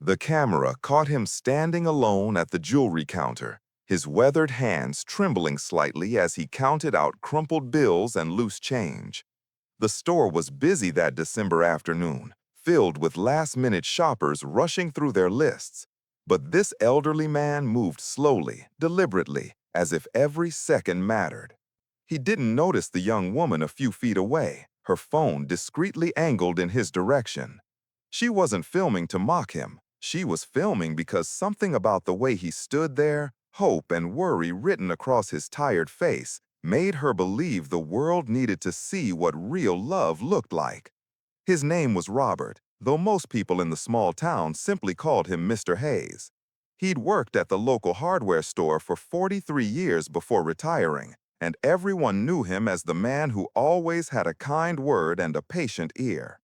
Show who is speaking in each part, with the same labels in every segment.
Speaker 1: The camera caught him standing alone at the jewelry counter, his weathered hands trembling slightly as he counted out crumpled bills and loose change. The store was busy that December afternoon, filled with last-minute shoppers rushing through their lists. But this elderly man moved slowly, deliberately, as if every second mattered. He didn't notice the young woman a few feet away, her phone discreetly angled in his direction. She wasn't filming to mock him. She was filming because something about the way he stood there, hope and worry written across his tired face, made her believe the world needed to see what real love looked like. His name was Robert, though most people in the small town simply called him Mr. Hayes. He'd worked at the local hardware store for 43 years before retiring, and everyone knew him as the man who always had a kind word and a patient ear.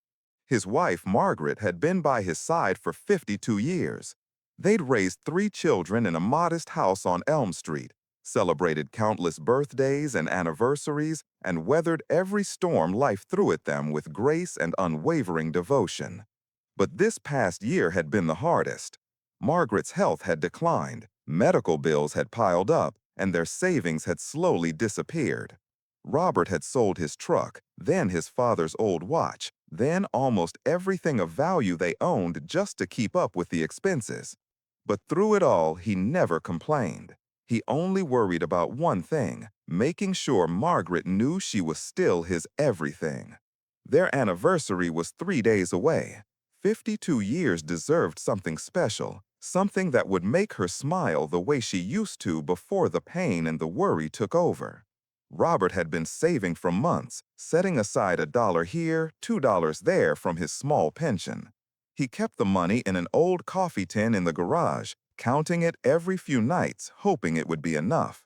Speaker 1: His wife, Margaret, had been by his side for 52 years. They'd raised 3 children in a modest house on Elm Street, celebrated countless birthdays and anniversaries, and weathered every storm life threw at them with grace and unwavering devotion. But this past year had been the hardest. Margaret's health had declined, medical bills had piled up, and their savings had slowly disappeared. Robert had sold his truck, then his father's old watch, then almost everything of value they owned just to keep up with the expenses. But through it all, he never complained. He only worried about one thing, making sure Margaret knew she was still his everything. Their anniversary was 3 days away. 52 years deserved something special, something that would make her smile the way she used to before the pain and the worry took over. Robert had been saving for months, setting aside $1 here, $2 there from his small pension. He kept the money in an old coffee tin in the garage, counting it every few nights, hoping it would be enough.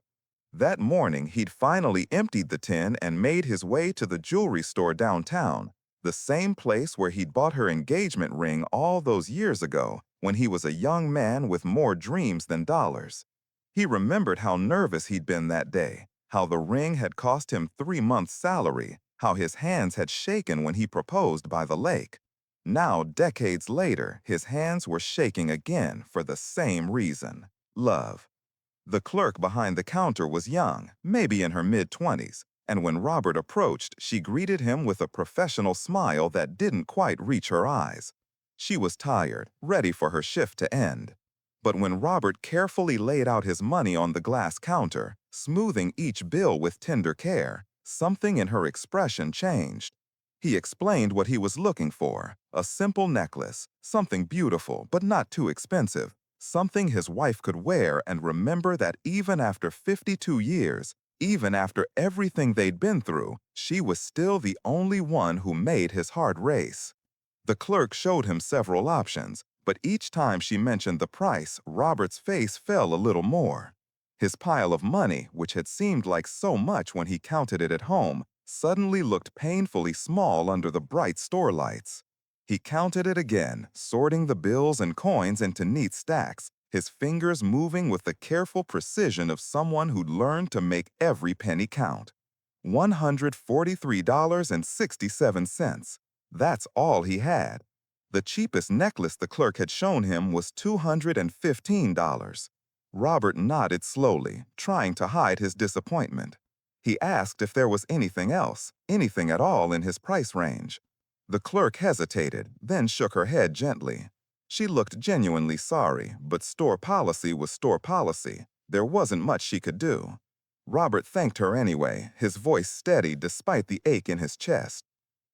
Speaker 1: That morning, he'd finally emptied the tin and made his way to the jewelry store downtown, the same place where he'd bought her engagement ring all those years ago, when he was a young man with more dreams than dollars. He remembered how nervous he'd been that day, how the ring had cost him 3 months' salary, how his hands had shaken when he proposed by the lake. Now, decades later, his hands were shaking again for the same reason: love. The clerk behind the counter was young, maybe in her mid-20s, and when Robert approached, she greeted him with a professional smile that didn't quite reach her eyes. She was tired, ready for her shift to end. But when Robert carefully laid out his money on the glass counter, smoothing each bill with tender care, something in her expression changed. He explained what he was looking for: a simple necklace, something beautiful but not too expensive, something his wife could wear and remember that even after 52 years, even after everything they'd been through, she was still the only one who made his heart race. The clerk showed him several options, but each time she mentioned the price, Robert's face fell a little more. His pile of money, which had seemed like so much when he counted it at home, suddenly looked painfully small under the bright store lights. He counted it again, sorting the bills and coins into neat stacks, his fingers moving with the careful precision of someone who'd learned to make every penny count. $143.67. That's all he had. The cheapest necklace the clerk had shown him was $215. Robert nodded slowly, trying to hide his disappointment. He asked if there was anything else, anything at all in his price range. The clerk hesitated, then shook her head gently. She looked genuinely sorry, but store policy was store policy. There wasn't much she could do. Robert thanked her anyway, his voice steady despite the ache in his chest.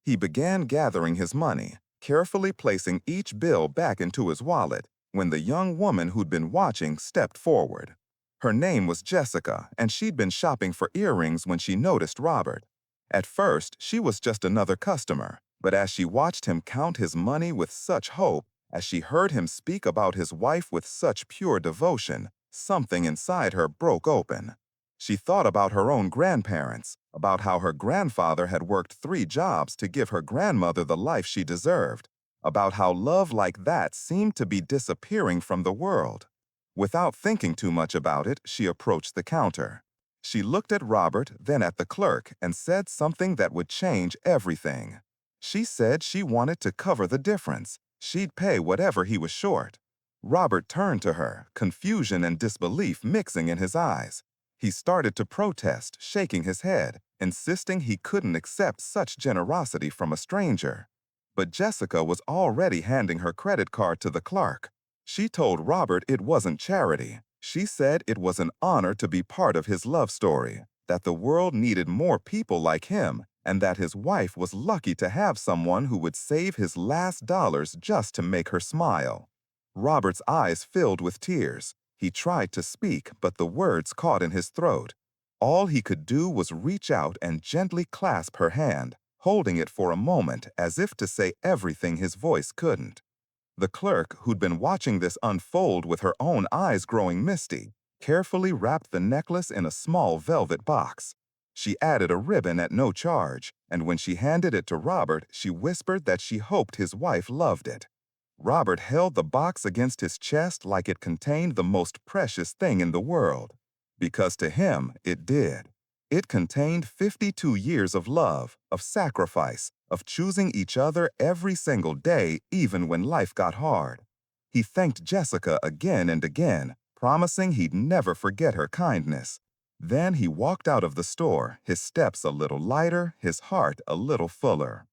Speaker 1: He began gathering his money, carefully placing each bill back into his wallet, when the young woman who'd been watching stepped forward. Her name was Jessica, and she'd been shopping for earrings when she noticed Robert. At first, she was just another customer, but as she watched him count his money with such hope, as she heard him speak about his wife with such pure devotion, something inside her broke open. She thought about her own grandparents, about how her grandfather had worked 3 jobs to give her grandmother the life she deserved, about how love like that seemed to be disappearing from the world. Without thinking too much about it, she approached the counter. She looked at Robert, then at the clerk, and said something that would change everything. She said she wanted to cover the difference. She'd pay whatever he was short. Robert turned to her, confusion and disbelief mixing in his eyes. He started to protest, shaking his head, insisting he couldn't accept such generosity from a stranger. But Jessica was already handing her credit card to the clerk. She told Robert it wasn't charity. She said it was an honor to be part of his love story, that the world needed more people like him, and that his wife was lucky to have someone who would save his last dollars just to make her smile. Robert's eyes filled with tears. He tried to speak, but the words caught in his throat. All he could do was reach out and gently clasp her hand, holding it for a moment as if to say everything his voice couldn't. The clerk, who'd been watching this unfold with her own eyes growing misty, carefully wrapped the necklace in a small velvet box. She added a ribbon at no charge, and when she handed it to Robert, she whispered that she hoped his wife loved it. Robert held the box against his chest like it contained the most precious thing in the world, because to him it did. It contained 52 years of love, of sacrifice, of choosing each other every single day, even when life got hard. He thanked Jessica again and again, promising he'd never forget her kindness. Then he walked out of the store, his steps a little lighter, his heart a little fuller.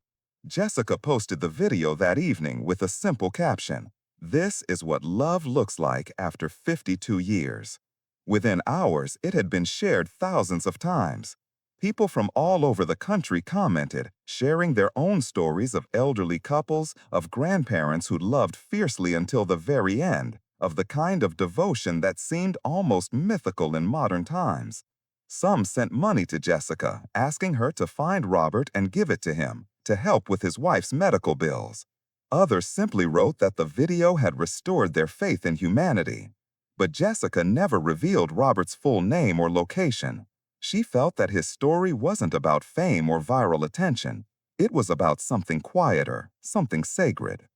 Speaker 1: Jessica posted the video that evening with a simple caption, "This is what love looks like after 52 years." Within hours, it had been shared thousands of times. People from all over the country commented, sharing their own stories of elderly couples, of grandparents who loved fiercely until the very end, of the kind of devotion that seemed almost mythical in modern times. Some sent money to Jessica, asking her to find Robert and give it to him, to help with his wife's medical bills. Others simply wrote that the video had restored their faith in humanity. But Jessica never revealed Robert's full name or location. She felt that his story wasn't about fame or viral attention. It was about something quieter, something sacred.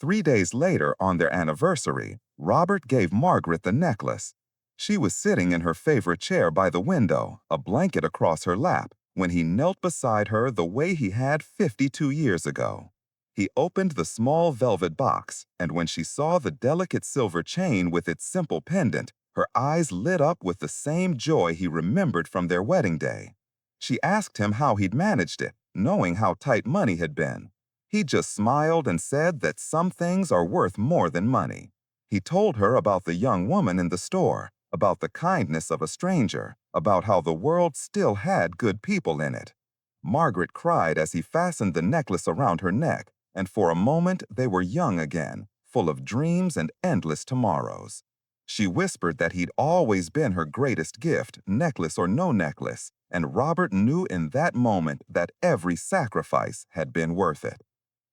Speaker 1: 3 days later, on their anniversary, Robert gave Margaret the necklace. She was sitting in her favorite chair by the window, a blanket across her lap, when he knelt beside her the way he had 52 years ago. He opened the small velvet box, and when she saw the delicate silver chain with its simple pendant, her eyes lit up with the same joy he remembered from their wedding day. She asked him how he'd managed it, knowing how tight money had been. He just smiled and said that some things are worth more than money. He told her about the young woman in the store, about the kindness of a stranger, about how the world still had good people in it. Margaret cried as he fastened the necklace around her neck, and for a moment they were young again, full of dreams and endless tomorrows. She whispered that he'd always been her greatest gift, necklace or no necklace, and Robert knew in that moment that every sacrifice had been worth it.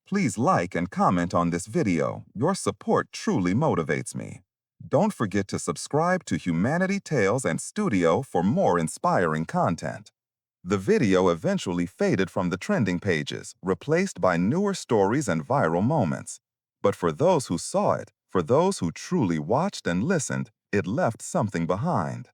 Speaker 1: Please like and comment on this video. Your support truly motivates me. Don't forget to subscribe to Humanity Tales and Studio for more inspiring content. The video eventually faded from the trending pages, replaced by newer stories and viral moments. But for those who saw it, for those who truly watched and listened, it left something behind.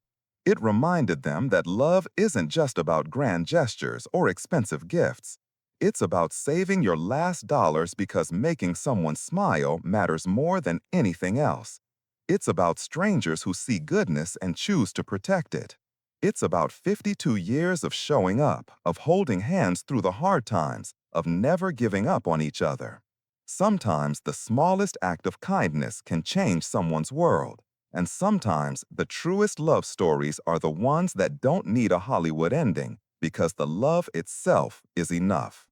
Speaker 1: It reminded them that love isn't just about grand gestures or expensive gifts. It's about saving your last dollars because making someone smile matters more than anything else. It's about strangers who see goodness and choose to protect it. It's about 52 years of showing up, of holding hands through the hard times, of never giving up on each other. Sometimes the smallest act of kindness can change someone's world, and sometimes the truest love stories are the ones that don't need a Hollywood ending because the love itself is enough.